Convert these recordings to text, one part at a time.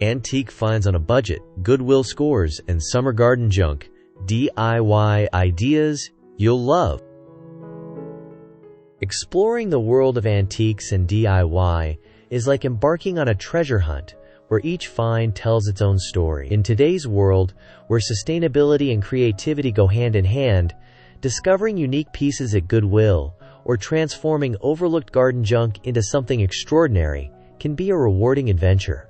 antique finds on a budget, Goodwill scores, and summer garden junk, DIY ideas you'll love. Exploring the world of antiques and DIY is like embarking on a treasure hunt where each find tells its own story. In today's world, where sustainability and creativity go hand in hand, discovering unique pieces at Goodwill or transforming overlooked garden junk into something extraordinary can be a rewarding adventure.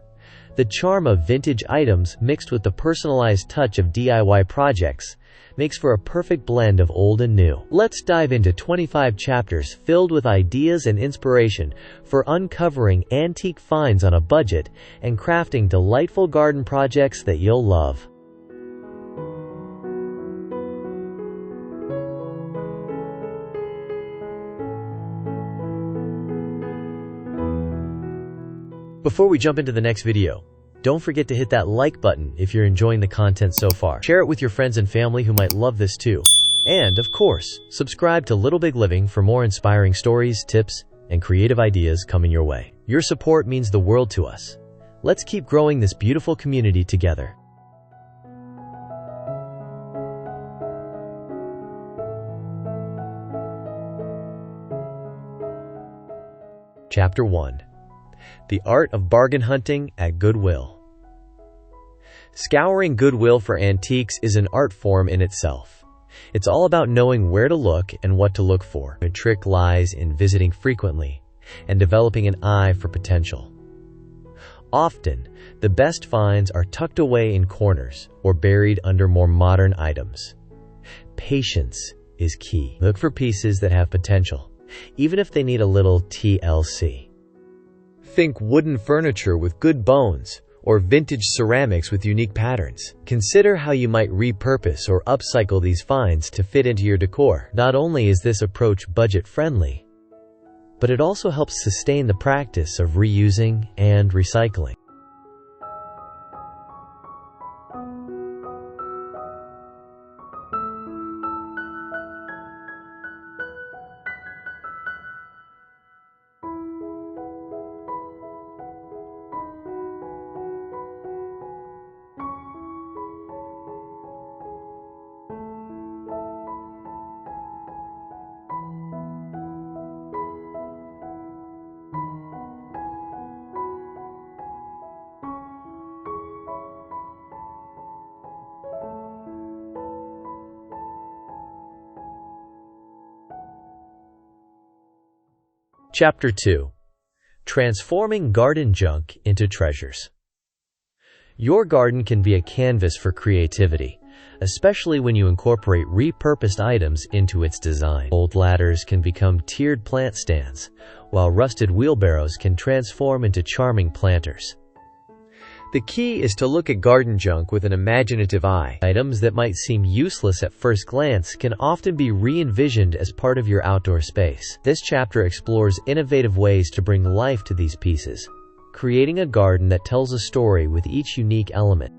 The charm of vintage items mixed with the personalized touch of DIY projects makes for a perfect blend of old and new. Let's dive into 25 chapters filled with ideas and inspiration for uncovering antique finds on a budget and crafting delightful garden projects that you'll love. Before we jump into the next video, don't forget to hit that like button if you're enjoying the content so far. Share it with your friends and family who might love this too. And, of course, subscribe to Little Big Living for more inspiring stories, tips, and creative ideas coming your way. Your support means the world to us. Let's keep growing this beautiful community together. Chapter 1. The Art of Bargain Hunting at Goodwill. Scouring Goodwill for antiques is an art form in itself. It's all about knowing where to look and what to look for. The trick lies in visiting frequently and developing an eye for potential. Often, the best finds are tucked away in corners or buried under more modern items. Patience is key. Look for pieces that have potential, even if they need a little TLC. Think wooden furniture with good bones, or vintage ceramics with unique patterns. Consider how you might repurpose or upcycle these finds to fit into your decor. Not only is this approach budget-friendly, but it also helps sustain the practice of reusing and recycling. Chapter 2. Transforming Garden Junk into Treasures. Your garden can be a canvas for creativity, especially when you incorporate repurposed items into its design. Old ladders can become tiered plant stands, while rusted wheelbarrows can transform into charming planters. The key is to look at garden junk with an imaginative eye. Items that might seem useless at first glance can often be re-envisioned as part of your outdoor space. This chapter explores innovative ways to bring life to these pieces, creating a garden that tells a story with each unique element.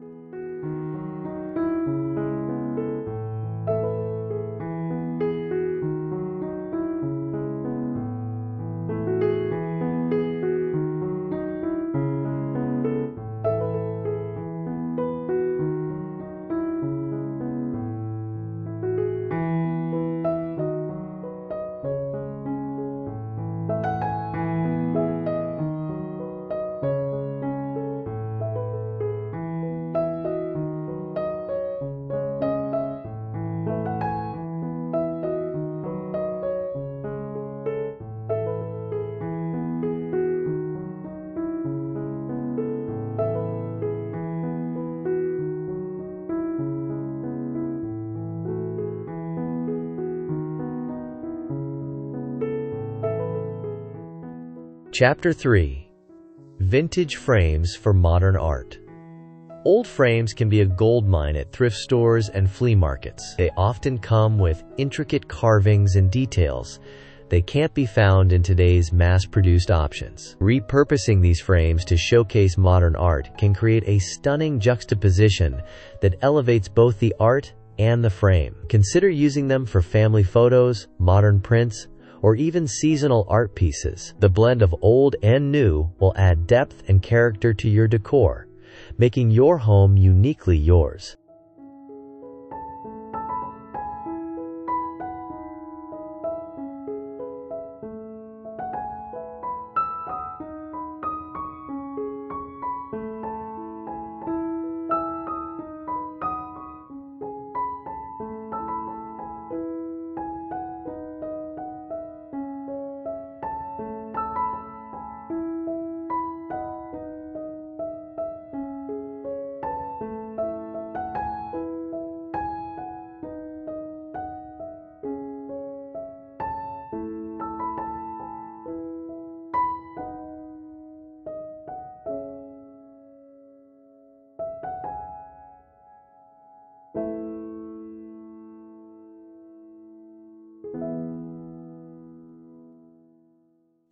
Chapter 3. Vintage Frames for Modern Art. Old frames can be a goldmine at thrift stores and flea markets. They often come with intricate carvings and details they can't be found in today's mass-produced options. Repurposing these frames to showcase modern art can create a stunning juxtaposition that elevates both the art and the frame. Consider using them for family photos, modern prints, or even seasonal art pieces. The blend of old and new will add depth and character to your decor, making your home uniquely yours.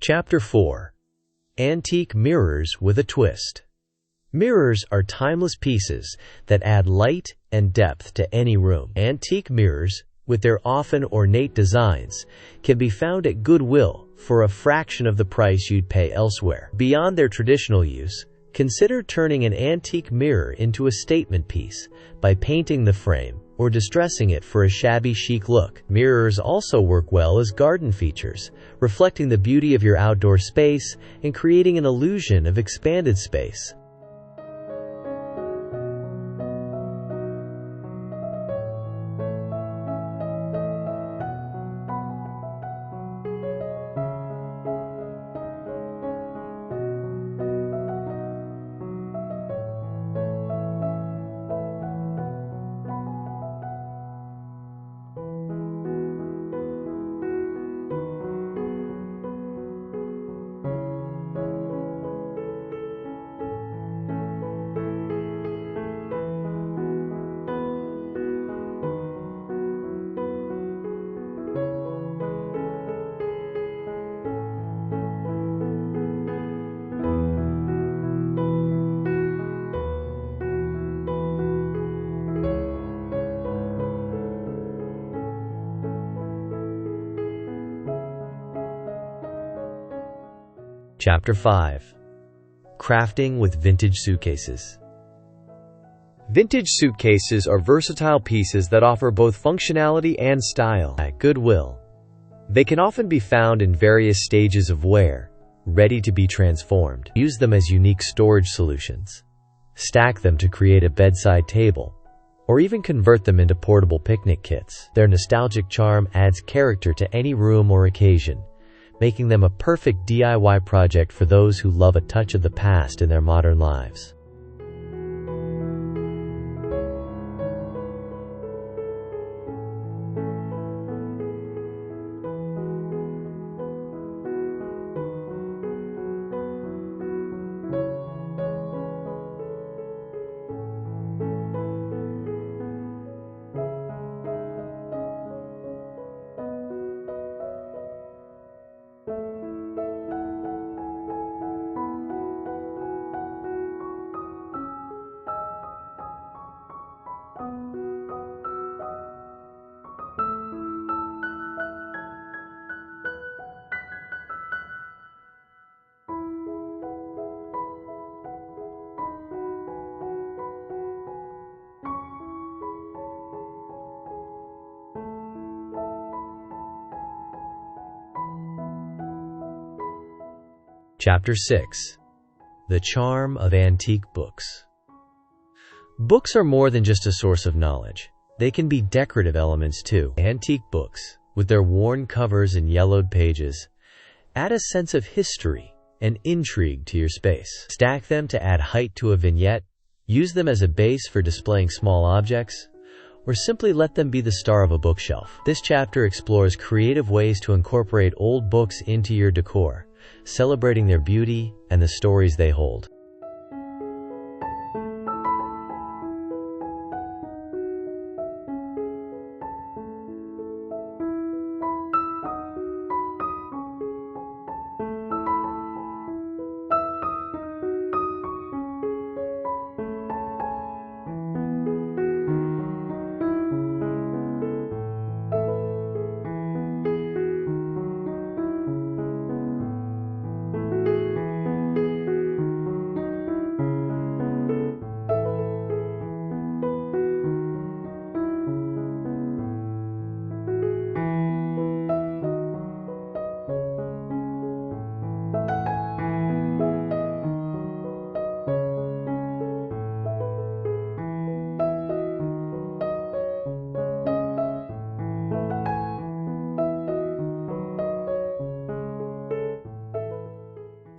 Chapter 4. Antique Mirrors with a Twist. Mirrors are timeless pieces that add light and depth to any room. Antique mirrors, with their often ornate designs, can be found at Goodwill for a fraction of the price you'd pay elsewhere. Beyond their traditional use, consider turning an antique mirror into a statement piece by painting the frame or distressing it for a shabby chic look. Mirrors also work well as garden features, reflecting the beauty of your outdoor space and creating an illusion of expanded space. Chapter 5. Crafting with Vintage Suitcases. Vintage suitcases are versatile pieces that offer both functionality and style. At Goodwill, they can often be found in various stages of wear, ready to be transformed. Use them as unique storage solutions. Stack them to create a bedside table, or even convert them into portable picnic kits. Their nostalgic charm adds character to any room or occasion, making them a perfect DIY project for those who love a touch of the past in their modern lives. Chapter 6. The Charm of Antique Books. Books are more than just a source of knowledge. They can be decorative elements too. Antique books, with their worn covers and yellowed pages, add a sense of history and intrigue to your space. Stack them to add height to a vignette, use them as a base for displaying small objects, or simply let them be the star of a bookshelf. This chapter explores creative ways to incorporate old books into your decor, celebrating their beauty and the stories they hold.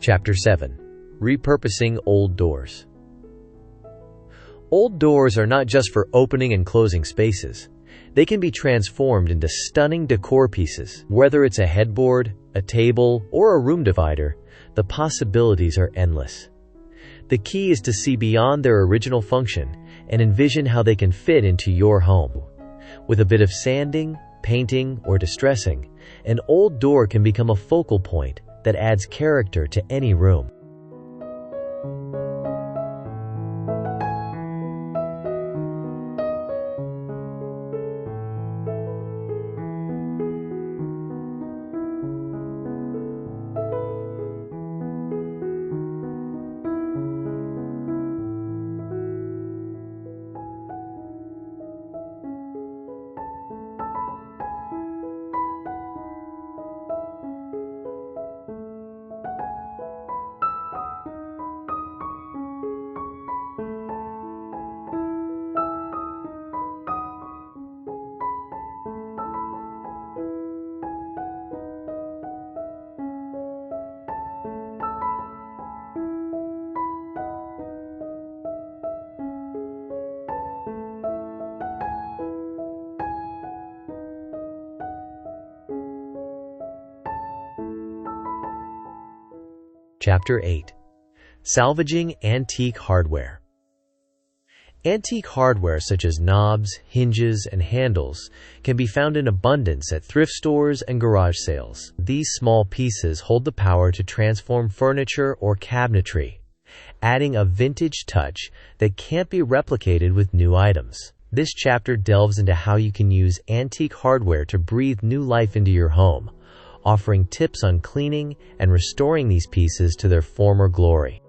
Chapter 7. Repurposing Old Doors. Old doors are not just for opening and closing spaces. They can be transformed into stunning decor pieces. Whether it's a headboard, a table, or a room divider, the possibilities are endless. The key is to see beyond their original function and envision how they can fit into your home. With a bit of sanding, painting, or distressing, an old door can become a focal point that adds character to any room. Chapter 8. Salvaging Antique Hardware. Antique hardware such as knobs, hinges, and handles can be found in abundance at thrift stores and garage sales. These small pieces hold the power to transform furniture or cabinetry, adding a vintage touch that can't be replicated with new items. This chapter delves into how you can use antique hardware to breathe new life into your home, offering tips on cleaning and restoring these pieces to their former glory.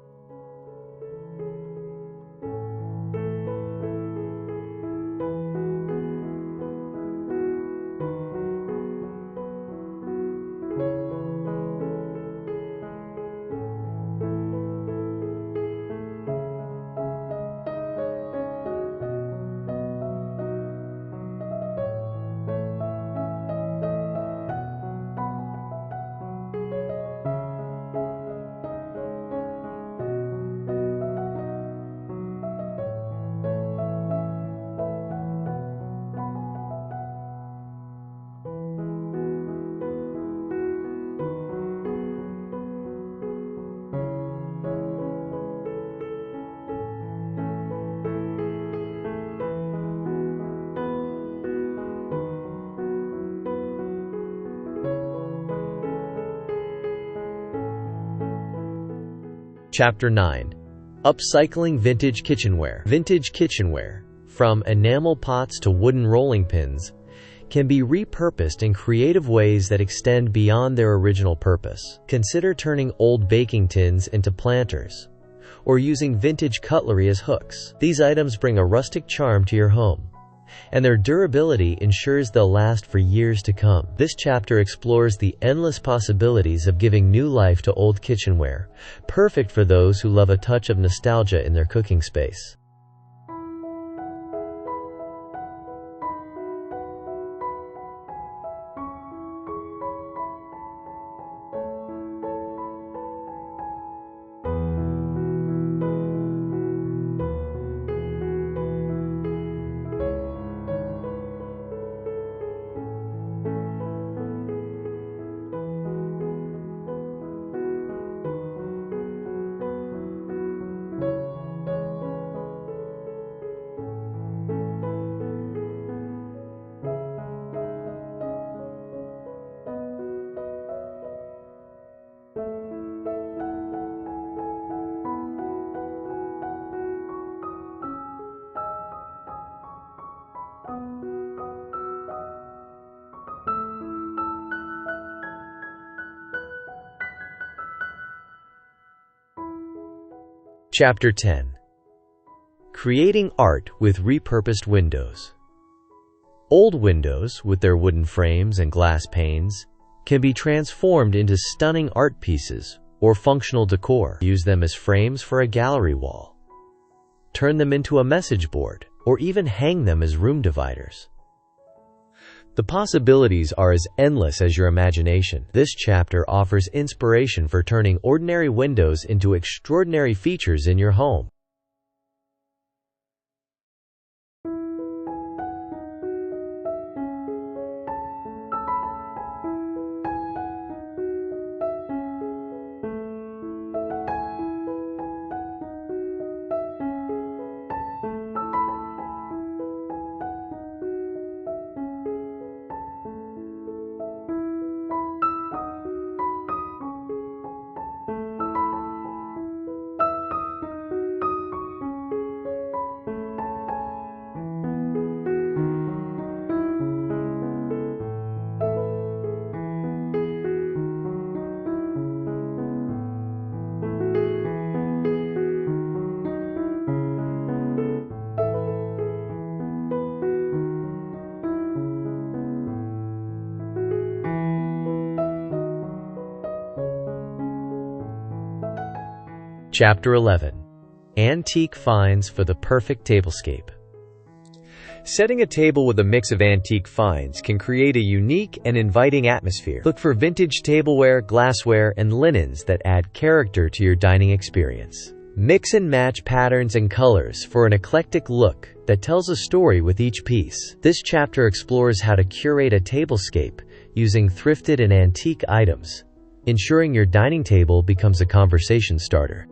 Chapter 9. Upcycling Vintage Kitchenware. Vintage kitchenware, from enamel pots to wooden rolling pins, can be repurposed in creative ways that extend beyond their original purpose. Consider turning old baking tins into planters, or using vintage cutlery as hooks. These items bring a rustic charm to your home, and their durability ensures they'll last for years to come. This chapter explores the endless possibilities of giving new life to old kitchenware, perfect for those who love a touch of nostalgia in their cooking space. Chapter 10. Creating Art with Repurposed Windows. Old windows, with their wooden frames and glass panes, can be transformed into stunning art pieces or functional decor. Use them as frames for a gallery wall, turn them into a message board, or even hang them as room dividers. The possibilities are as endless as your imagination. This chapter offers inspiration for turning ordinary windows into extraordinary features in your home. Chapter 11. Antique Finds for the Perfect Tablescape. Setting a table with a mix of antique finds can create a unique and inviting atmosphere. Look for vintage tableware, glassware, and linens that add character to your dining experience. Mix and match patterns and colors for an eclectic look that tells a story with each piece. This chapter explores how to curate a tablescape using thrifted and antique items, ensuring your dining table becomes a conversation starter.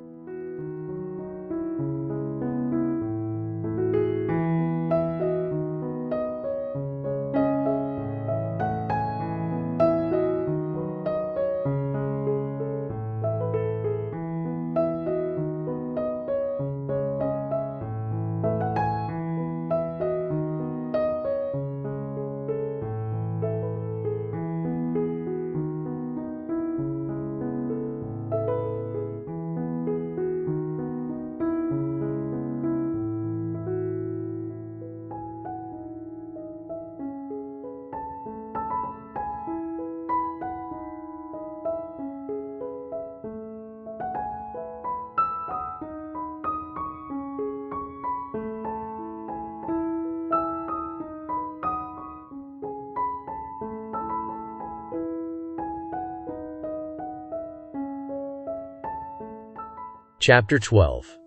Chapter 12.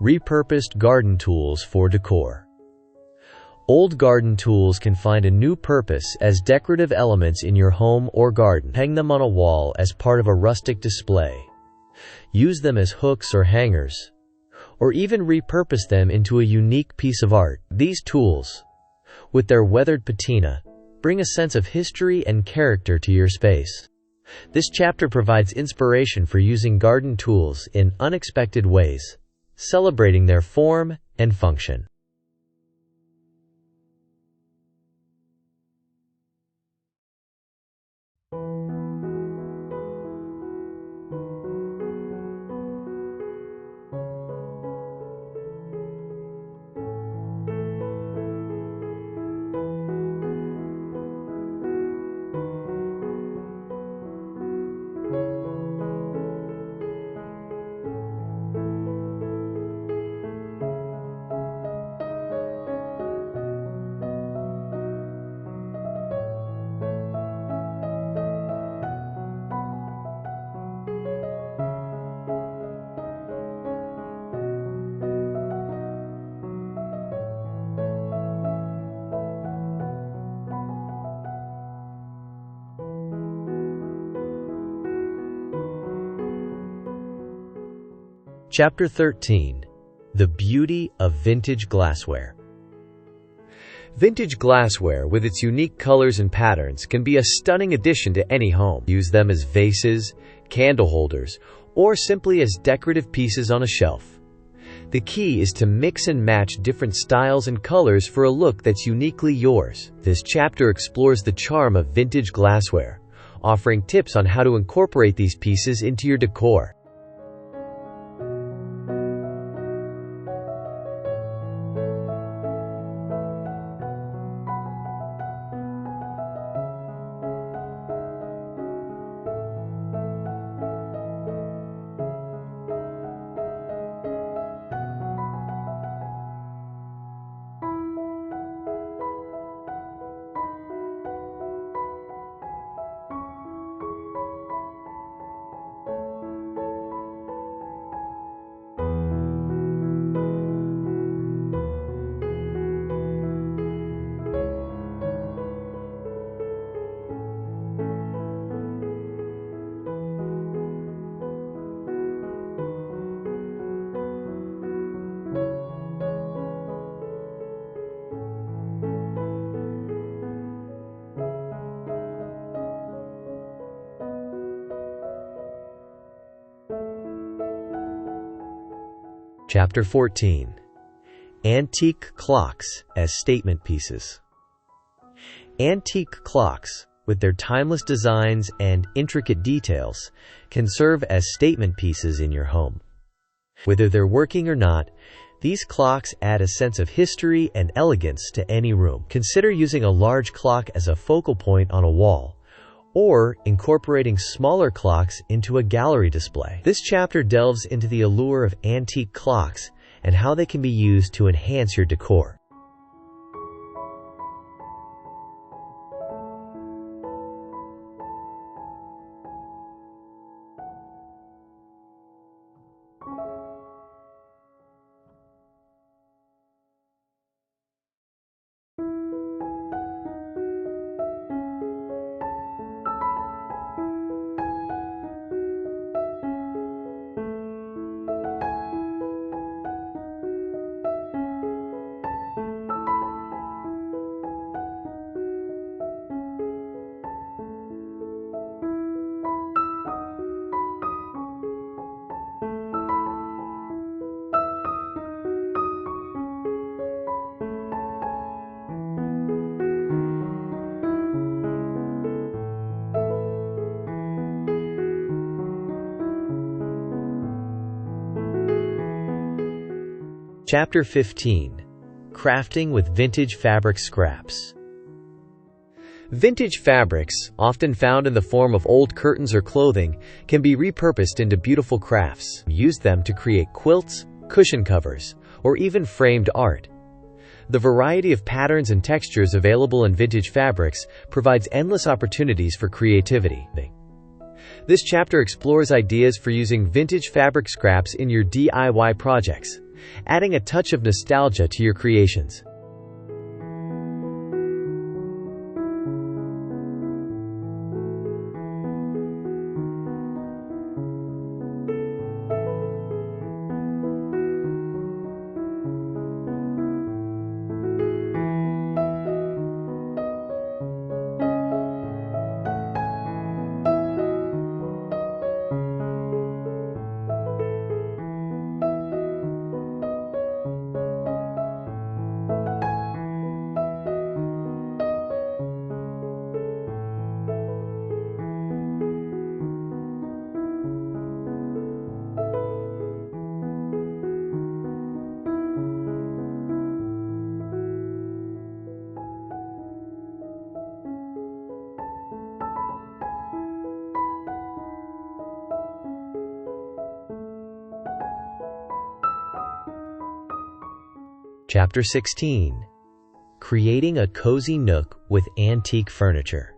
Repurposed Garden Tools for Decor. Old garden tools can find a new purpose as decorative elements in your home or garden. Hang them on a wall as part of a rustic display. Use them as hooks or hangers, or even repurpose them into a unique piece of art. These tools, with their weathered patina, bring a sense of history and character to your space. This chapter provides inspiration for using garden tools in unexpected ways, celebrating their form and function. Chapter 13. The Beauty of Vintage Glassware. Vintage glassware, with its unique colors and patterns, can be a stunning addition to any home. Use them as vases, candle holders, or simply as decorative pieces on a shelf. The key is to mix and match different styles and colors for a look that's uniquely yours. This chapter explores the charm of vintage glassware, offering tips on how to incorporate these pieces into your decor. Chapter 14. Antique clocks as statement pieces. Antique clocks, with their timeless designs and intricate details, can serve as statement pieces in your home. Whether they're working or not, these clocks add a sense of history and elegance to any room. Consider using a large clock as a focal point on a wall, or incorporating smaller clocks into a gallery display. This chapter delves into the allure of antique clocks and how they can be used to enhance your decor. Chapter 15. Crafting with vintage fabric scraps. Vintage fabrics, often found in the form of old curtains or clothing, can be repurposed into beautiful crafts. Use them to create quilts, cushion covers, or even framed art. The variety of patterns and textures available in vintage fabrics provides endless opportunities for creativity. This chapter explores ideas for using vintage fabric scraps in your DIY projects, adding a touch of nostalgia to your creations. Chapter 16. Creating a cozy nook with antique furniture.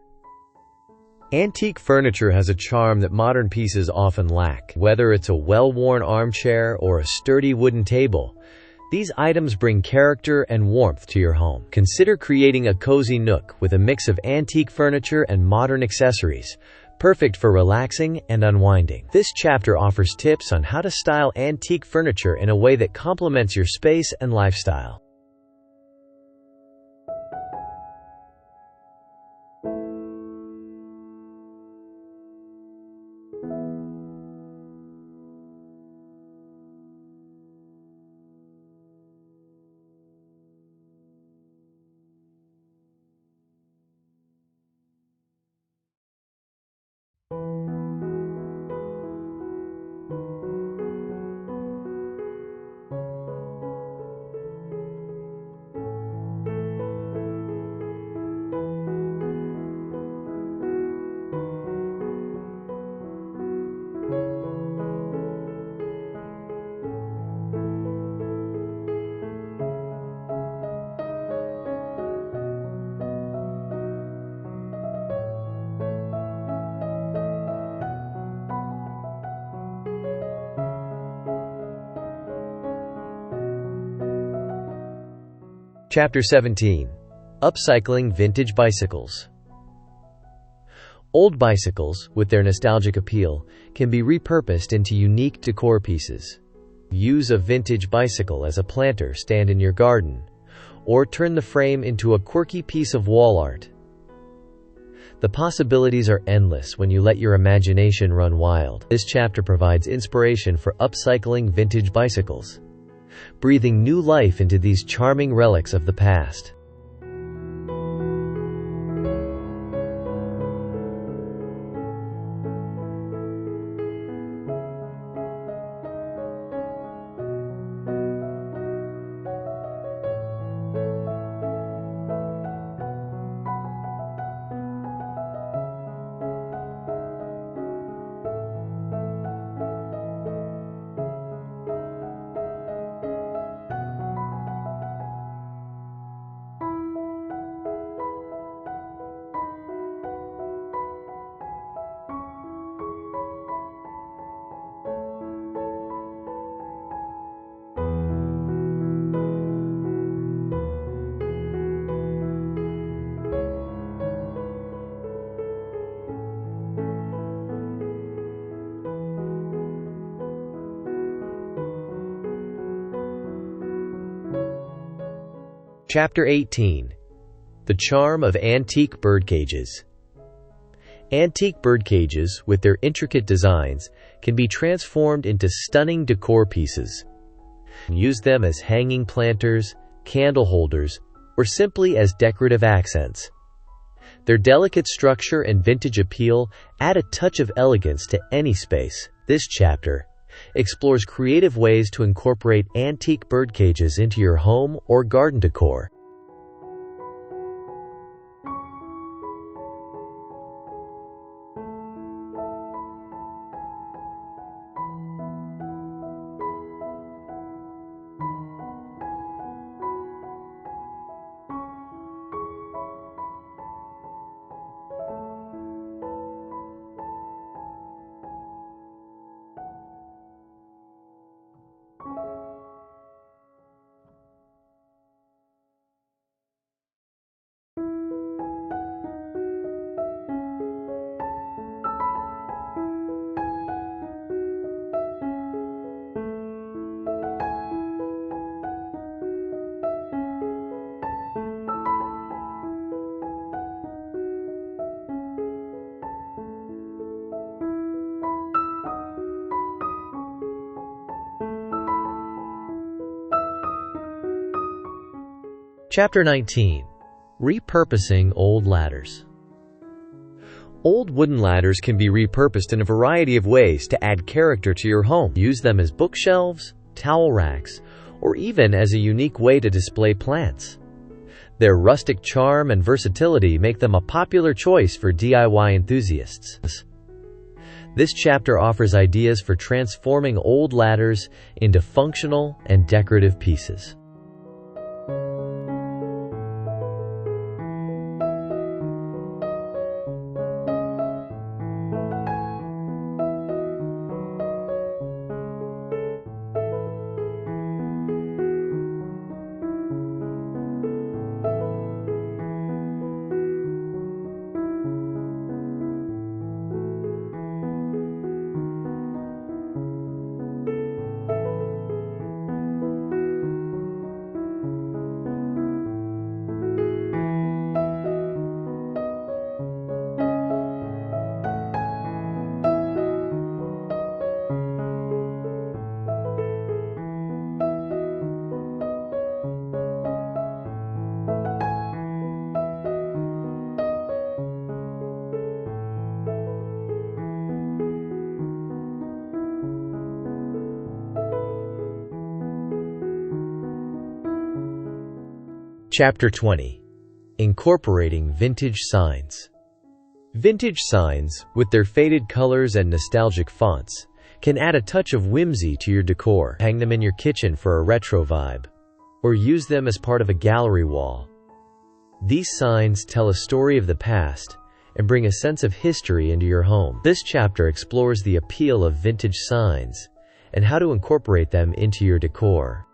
Antique furniture has a charm that modern pieces often lack. Whether it's a well-worn armchair or a sturdy wooden table, these items bring character and warmth to your home. Consider creating a cozy nook with a mix of antique furniture and modern accessories, perfect for relaxing and unwinding. This chapter offers tips on how to style antique furniture in a way that complements your space and lifestyle. Chapter 17. Upcycling vintage bicycles. Old bicycles, with their nostalgic appeal, can be repurposed into unique decor pieces. Use a vintage bicycle as a planter stand in your garden, or turn the frame into a quirky piece of wall art. The possibilities are endless when you let your imagination run wild. This chapter provides inspiration for upcycling vintage bicycles. breathing new life into these charming relics of the past. Chapter 18. The Charm of Antique Birdcages. Antique birdcages, with their intricate designs, can be transformed into stunning decor pieces. Use them as hanging planters, candle holders, or simply as decorative accents. Their delicate structure and vintage appeal add a touch of elegance to any space. This chapter explores creative ways to incorporate antique birdcages into your home or garden decor. Chapter 19. Repurposing Old Ladders. Old wooden ladders can be repurposed in a variety of ways to add character to your home. Use them as bookshelves, towel racks, or even as a unique way to display plants. Their rustic charm and versatility make them a popular choice for DIY enthusiasts. This chapter offers ideas for transforming old ladders into functional and decorative pieces. Chapter 20. Incorporating Vintage Signs. Vintage signs, with their faded colors and nostalgic fonts, can add a touch of whimsy to your decor. Hang them in your kitchen for a retro vibe, or use them as part of a gallery wall. These signs tell a story of the past and bring a sense of history into your home. This chapter explores the appeal of vintage signs and how to incorporate them into your decor.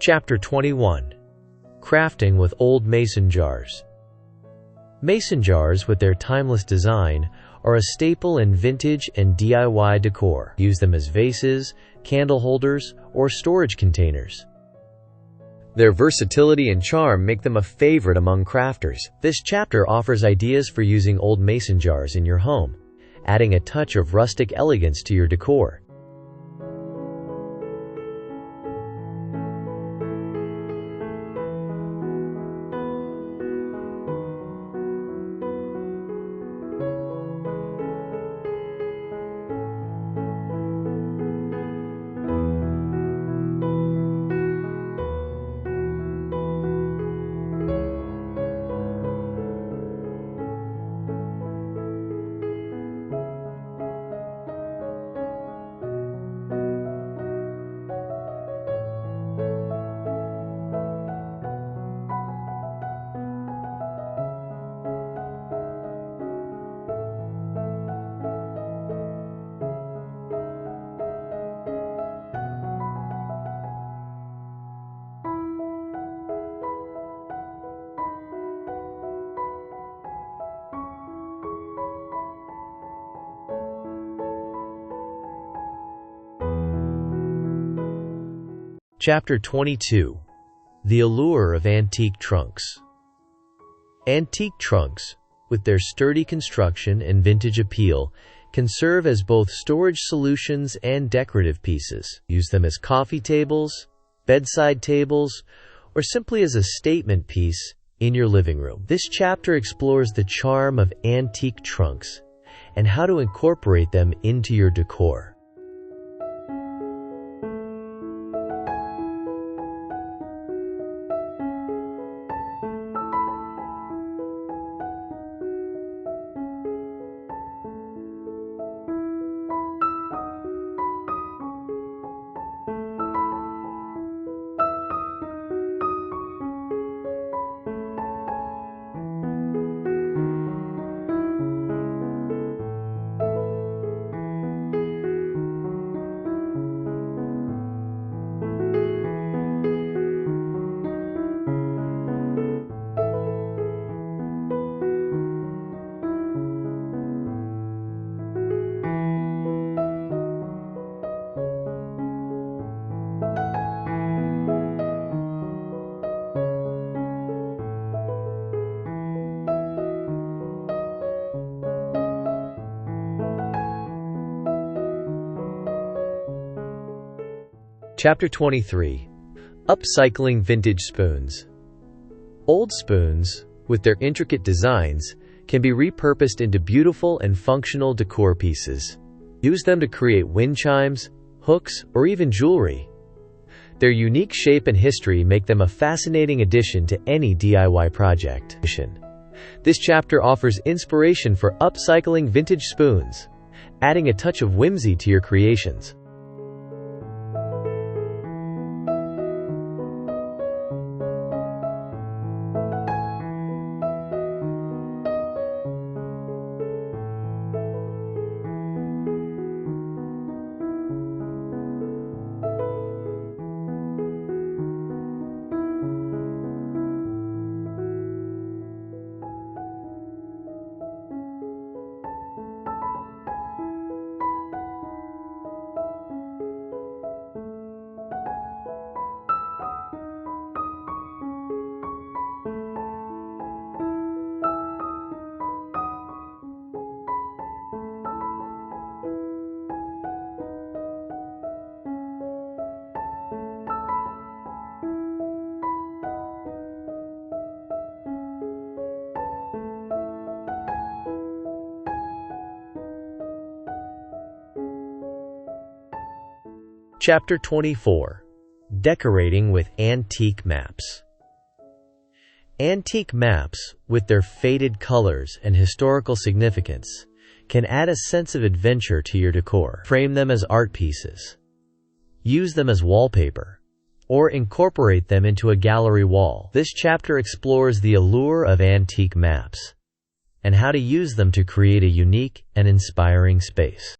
Chapter 21. Crafting with Old Mason Jars. Mason jars, with their timeless design, are a staple in vintage and DIY decor. Use them as vases, candle holders, or storage containers. Their versatility and charm make them a favorite among crafters. This chapter offers ideas for using old mason jars in your home, adding a touch of rustic elegance to your decor. Chapter 22. The Allure of Antique Trunks. Antique trunks, with their sturdy construction and vintage appeal, can serve as both storage solutions and decorative pieces. Use them as coffee tables, bedside tables, or simply as a statement piece in your living room. This chapter explores the charm of antique trunks and how to incorporate them into your decor. Chapter 23. Upcycling Vintage Spoons. Old spoons, with their intricate designs, can be repurposed into beautiful and functional decor pieces. Use them to create wind chimes, hooks, or even jewelry. Their unique shape and history make them a fascinating addition to any DIY project. This chapter offers inspiration for upcycling vintage spoons, adding a touch of whimsy to your creations. Chapter 24. Decorating with Antique Maps. Antique maps, with their faded colors and historical significance, can add a sense of adventure to your decor. Frame them as art pieces. Use them as wallpaper, or incorporate them into a gallery wall. This chapter explores the allure of antique maps and how to use them to create a unique and inspiring space.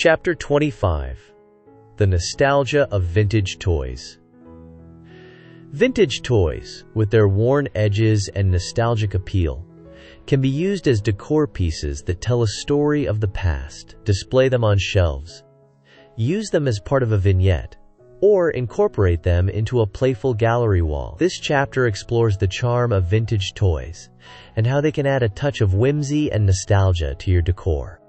Chapter 25. The Nostalgia of Vintage Toys. Vintage toys, with their worn edges and nostalgic appeal, can be used as decor pieces that tell a story of the past. Display them on shelves. Use them as part of a vignette, or incorporate them into a playful gallery wall. This chapter explores the charm of vintage toys and how they can add a touch of whimsy and nostalgia to your decor.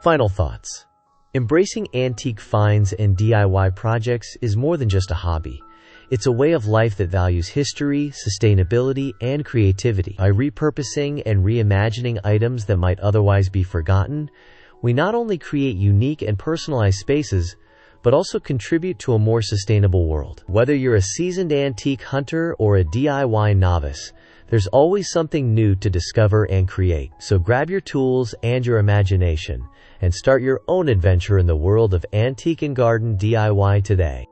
Final thoughts. Embracing antique finds and DIY projects is more than just a hobby. It's a way of life that values history, sustainability, and creativity. By repurposing and reimagining items that might otherwise be forgotten, we not only create unique and personalized spaces, but also contribute to a more sustainable world. Whether you're a seasoned antique hunter or a DIY novice, there's always something new to discover and create. So grab your tools and your imagination and start your own adventure in the world of antique and garden DIY today.